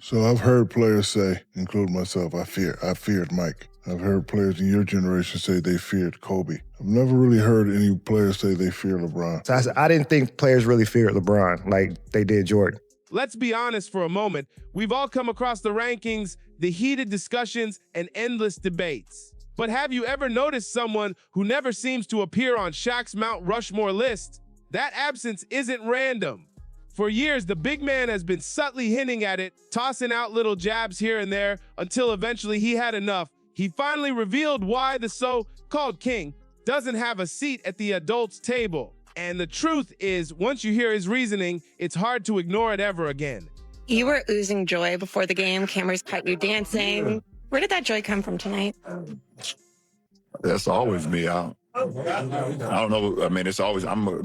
So I've heard players say, including myself, I feared Mike. I've heard players in your generation say they feared Kobe. I've never really heard any players say they fear LeBron. So I didn't think players really feared LeBron like they did Jordan. Let's be honest for a moment. We've all come across the rankings, the heated discussions, and endless debates. But have you ever noticed someone who never seems to appear on Shaq's Mount Rushmore list? That absence isn't random. For years, the big man has been subtly hinting at it, tossing out little jabs here and there, until eventually he had enough. He finally revealed why the so-called king doesn't have a seat at the adults' table. And the truth is, once you hear his reasoning, it's hard to ignore it ever again. You were oozing joy before the game. Cameras caught you dancing. Yeah. Where did that joy come from tonight? That's always me. I don't know. I mean, I'm a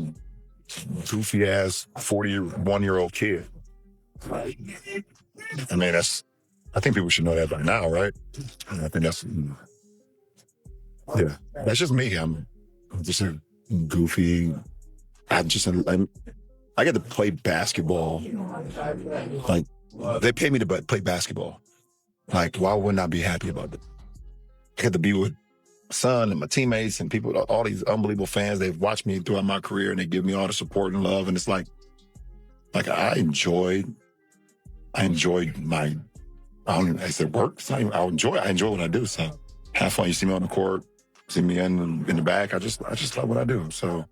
goofy-ass 41-year-old kid. I mean, I think people should know that by now, right? And I think that's just me. I'm just a goofy. I get to play basketball. Like, they pay me to play basketball. Like, why wouldn't I be happy about it? I get to be with my son and my teammates and people, all these unbelievable fans. They've watched me throughout my career and they give me all the support and love. And it's like I enjoyed my, I said work. I enjoy what I do. So have fun. You see me on the court, see me in the back. I just love what I do. So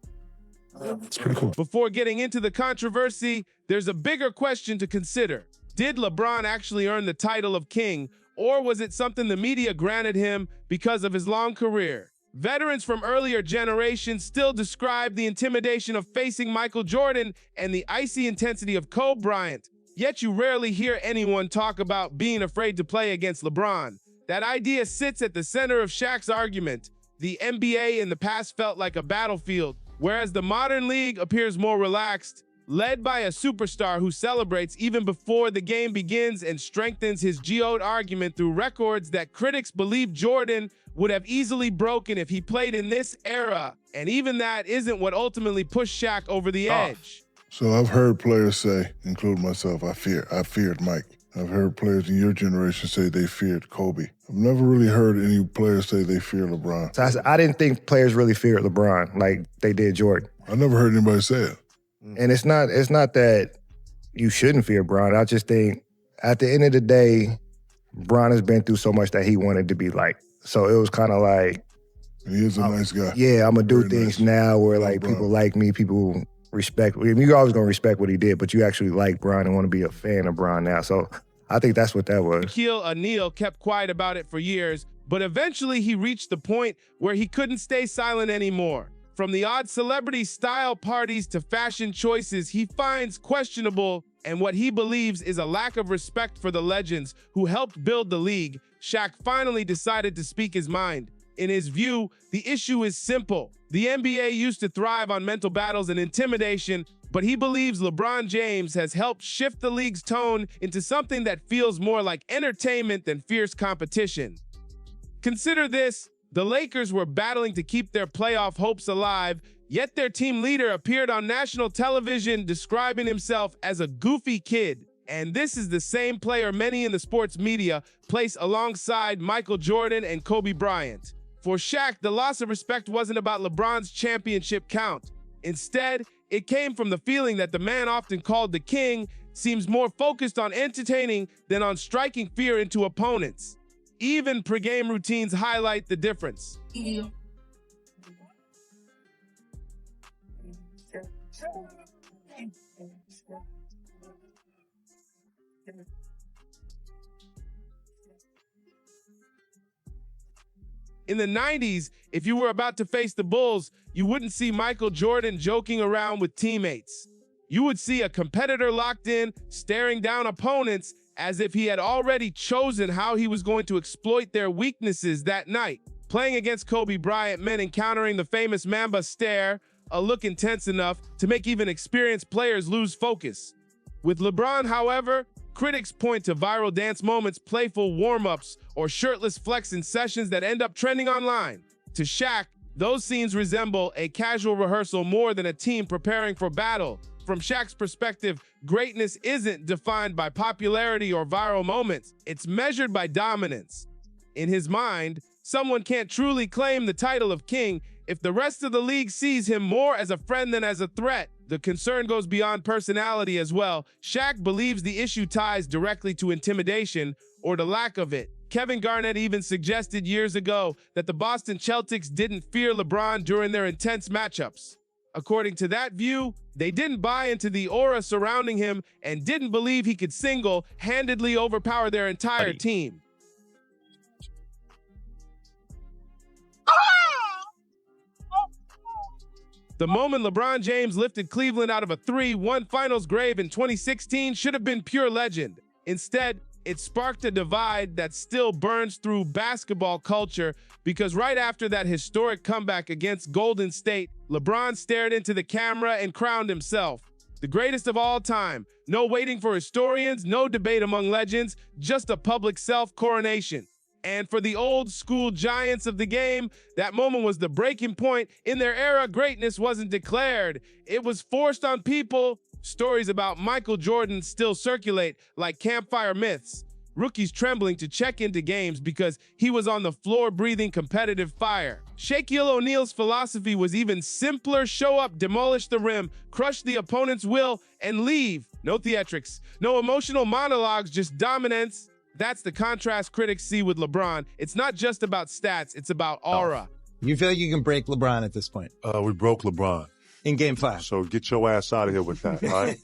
it's pretty cool. Before getting into the controversy, there's a bigger question to consider. Did LeBron actually earn the title of king, or was it something the media granted him because of his long career? Veterans from earlier generations still describe the intimidation of facing Michael Jordan and the icy intensity of Kobe Bryant. Yet you rarely hear anyone talk about being afraid to play against LeBron. That idea sits at the center of Shaq's argument. The NBA in the past felt like a battlefield, whereas the modern league appears more relaxed, led by a superstar who celebrates even before the game begins and strengthens his GOAT argument through records that critics believe Jordan would have easily broken if he played in this era. And even that isn't what ultimately pushed Shaq over the edge. So I've heard players say, including myself, I feared Mike. I've heard players in your generation say they feared Kobe. I've never really heard any players say they fear LeBron. So I didn't think players really feared LeBron like they did Jordan. I never heard anybody say it. And it's not that you shouldn't fear Bron. I just think at the end of the day, Bron has been through so much that he wanted to be liked. So it was kind of like, he is a nice guy. Yeah, I'm gonna do things now where like people like me, people respect. I mean, you're always gonna respect what he did, but you actually like Bron and want to be a fan of Bron now. So I think that's what that was. Shaquille O'Neal kept quiet about it for years, but eventually he reached the point where he couldn't stay silent anymore. From the odd celebrity style parties to fashion choices he finds questionable and what he believes is a lack of respect for the legends who helped build the league, Shaq finally decided to speak his mind. In his view, the issue is simple. The NBA used to thrive on mental battles and intimidation, but he believes LeBron James has helped shift the league's tone into something that feels more like entertainment than fierce competition. Consider this. The Lakers were battling to keep their playoff hopes alive, yet their team leader appeared on national television describing himself as a goofy kid. And this is the same player many in the sports media place alongside Michael Jordan and Kobe Bryant. For Shaq, the loss of respect wasn't about LeBron's championship count. Instead, it came from the feeling that the man often called the king seems more focused on entertaining than on striking fear into opponents. Even pregame routines highlight the difference. In the 90s, if you were about to face the Bulls, you wouldn't see Michael Jordan joking around with teammates. You would see a competitor locked in, staring down opponents as if he had already chosen how he was going to exploit their weaknesses that night. Playing against Kobe Bryant meant encountering the famous Mamba stare, a look intense enough to make even experienced players lose focus. With LeBron, however, critics point to viral dance moments, playful warm-ups, or shirtless flexing sessions that end up trending online. To Shaq, those scenes resemble a casual rehearsal more than a team preparing for battle. from Shaq's perspective, greatness isn't defined by popularity or viral moments. It's measured by dominance. In his mind, someone can't truly claim the title of king if the rest of the league sees him more as a friend than as a threat. The concern goes beyond personality as well. Shaq believes the issue ties directly to intimidation or the lack of it. Kevin Garnett even suggested years ago that the Boston Celtics didn't fear LeBron during their intense matchups. According to that view, they didn't buy into the aura surrounding him and didn't believe he could single-handedly overpower their entire team. The moment LeBron James lifted Cleveland out of a 3-1 finals grave in 2016 should have been pure legend. Instead, it sparked a divide that still burns through basketball culture because right after that historic comeback against Golden State, LeBron stared into the camera and crowned himself the greatest of all time. No waiting for historians, no debate among legends, just a public self-coronation. And for the old school giants of the game, that moment was the breaking point. In their era, greatness wasn't declared. It was forced on people. Stories about Michael Jordan still circulate like campfire myths. Rookies trembling to check into games because he was on the floor breathing competitive fire. Shaquille O'Neal's philosophy was even simpler: show up, demolish the rim, crush the opponent's will, and leave. No theatrics, no emotional monologues, just dominance. That's the contrast critics see with LeBron. It's not just about stats, it's about aura. You feel like you can break LeBron at this point? We broke LeBron. In Game 5. So get your ass out of here with that, all right?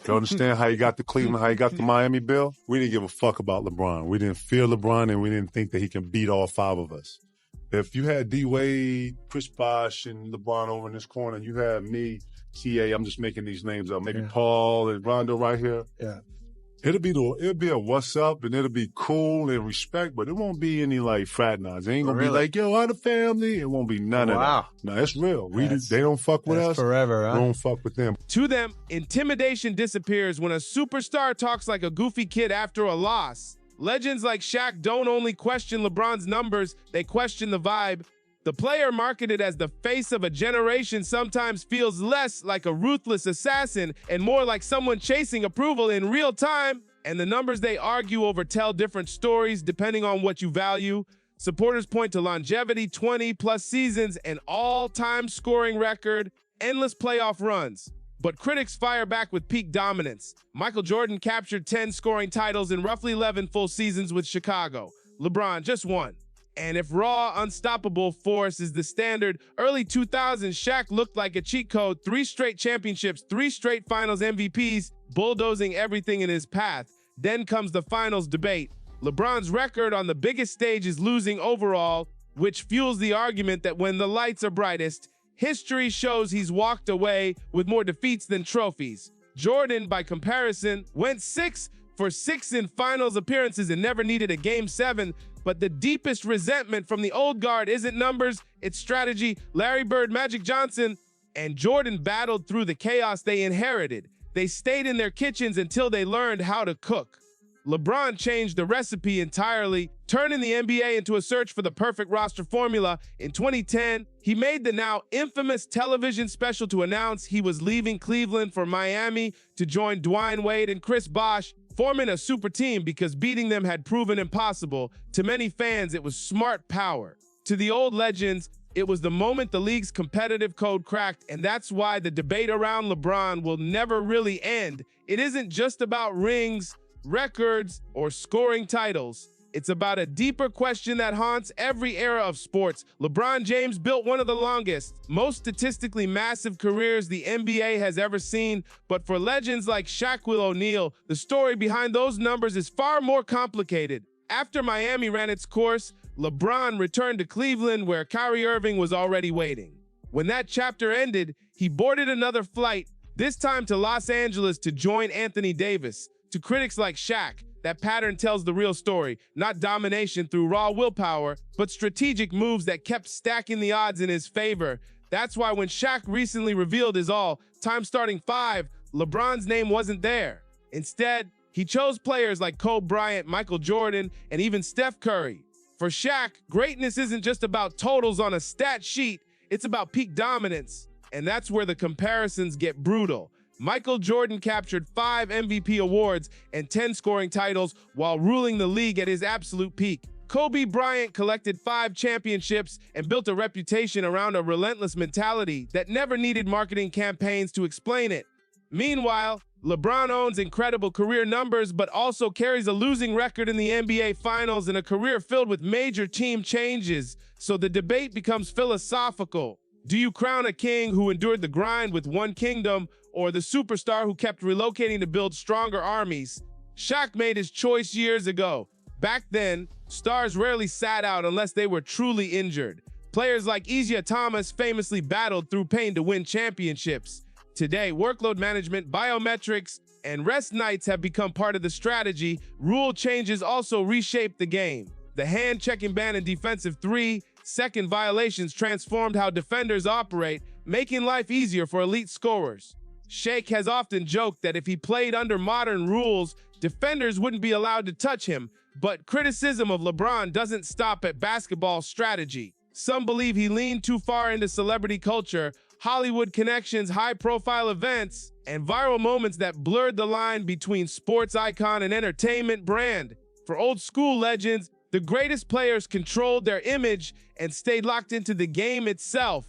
You understand how you got the Cleveland, how you got the Miami bill? We didn't give a fuck about LeBron. We didn't fear LeBron, and we didn't think that he can beat all 5 of us. If you had D-Wade, Chris Bosh, and LeBron over in this corner, and you had me, T.A., I'm just making these names up, maybe Paul and Rondo right here. Yeah. It'll be a what's up, and it'll be cool and respect, but it won't be any like fraternizing. It ain't gonna be like, yo, I'm the family. It won't be none of that. No, it's real. They don't fuck with us. Forever, huh? We don't fuck with them. To them, intimidation disappears when a superstar talks like a goofy kid after a loss. Legends like Shaq don't only question LeBron's numbers, they question the vibe. The player marketed as the face of a generation sometimes feels less like a ruthless assassin and more like someone chasing approval in real time. And the numbers they argue over tell different stories depending on what you value. Supporters point to longevity, 20-plus seasons, an all-time scoring record, endless playoff runs. But critics fire back with peak dominance. Michael Jordan captured 10 scoring titles in roughly 11 full seasons with Chicago. LeBron just one. And if raw, unstoppable force is the standard, early 2000s, Shaq looked like a cheat code. 3 straight championships, 3 straight finals MVPs, bulldozing everything in his path. Then comes the finals debate. LeBron's record on the biggest stage is losing overall, which fuels the argument that when the lights are brightest, history shows he's walked away with more defeats than trophies. Jordan, by comparison, went 6 for 6 in finals appearances and never needed a Game 7, but the deepest resentment from the old guard isn't numbers, it's strategy. Larry Bird, Magic Johnson, and Jordan battled through the chaos they inherited. They stayed in their kitchens until they learned how to cook. LeBron changed the recipe entirely, turning the NBA into a search for the perfect roster formula. In 2010, he made the now infamous television special to announce he was leaving Cleveland for Miami to join Dwayne Wade and Chris Bosh, forming a super team because beating them had proven impossible. To many fans, it was smart power. To the old legends, it was the moment the league's competitive code cracked, and that's why the debate around LeBron will never really end. It isn't just about rings, records, or scoring titles. It's about a deeper question that haunts every era of sports. LeBron James built one of the longest, most statistically massive careers the NBA has ever seen, but for legends like Shaquille O'Neal, the story behind those numbers is far more complicated. After Miami ran its course, LeBron returned to Cleveland where Kyrie Irving was already waiting. When that chapter ended, he boarded another flight, this time to Los Angeles to join Anthony Davis. To critics like Shaq, that pattern tells the real story, not domination through raw willpower, but strategic moves that kept stacking the odds in his favor. That's why when Shaq recently revealed his all-time starting 5, LeBron's name wasn't there. Instead, he chose players like Kobe Bryant, Michael Jordan, and even Steph Curry. For Shaq, greatness isn't just about totals on a stat sheet, it's about peak dominance. And that's where the comparisons get brutal. Michael Jordan captured 5 MVP awards and 10 scoring titles while ruling the league at his absolute peak. Kobe Bryant collected 5 championships and built a reputation around a relentless mentality that never needed marketing campaigns to explain it. Meanwhile, LeBron owns incredible career numbers but also carries a losing record in the NBA Finals and a career filled with major team changes, so the debate becomes philosophical. Do you crown a king who endured the grind with one kingdom, or the superstar who kept relocating to build stronger armies? Shaq made his choice years ago. Back then, stars rarely sat out unless they were truly injured. Players like Isaiah Thomas famously battled through pain to win championships. Today, workload management, biometrics, and rest nights have become part of the strategy. Rule changes also reshape the game. The hand-checking ban and defensive 3-second violations transformed how defenders operate, making life easier for elite scorers. Shaq has often joked that if he played under modern rules, defenders wouldn't be allowed to touch him, but criticism of LeBron doesn't stop at basketball strategy. Some believe he leaned too far into celebrity culture, Hollywood connections, high-profile events, and viral moments that blurred the line between sports icon and entertainment brand. For old-school legends, the greatest players controlled their image and stayed locked into the game itself,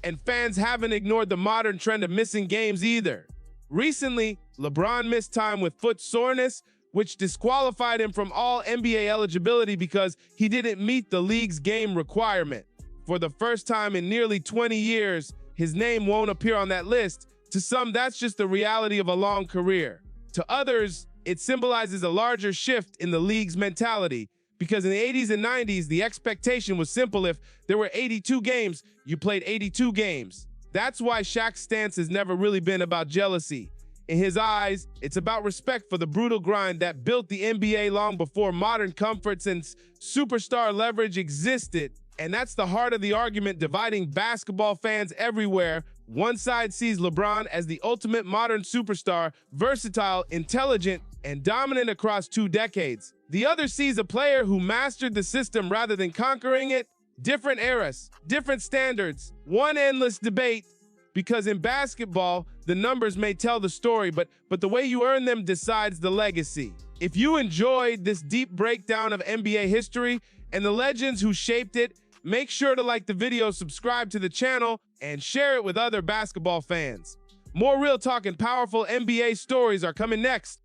and fans haven't ignored the modern trend of missing games either. Recently, LeBron missed time with foot soreness, which disqualified him from all NBA eligibility because he didn't meet the league's game requirement. For the first time in nearly 20 years, his name won't appear on that list. To some, that's just the reality of a long career. To others, it symbolizes a larger shift in the league's mentality, because in the 80s and 90s, the expectation was simple. If there were 82 games, you played 82 games. That's why Shaq's stance has never really been about jealousy. In his eyes, it's about respect for the brutal grind that built the NBA long before modern comforts and superstar leverage existed. And that's the heart of the argument dividing basketball fans everywhere. One side sees LeBron as the ultimate modern superstar, versatile, intelligent, and dominant across 2 decades. The other sees a player who mastered the system rather than conquering it. Different eras, different standards, one endless debate. Because in basketball, the numbers may tell the story, but the way you earn them decides the legacy. If you enjoyed this deep breakdown of NBA history and the legends who shaped it, make sure to like the video, subscribe to the channel, and share it with other basketball fans. More real talk and powerful NBA stories are coming next.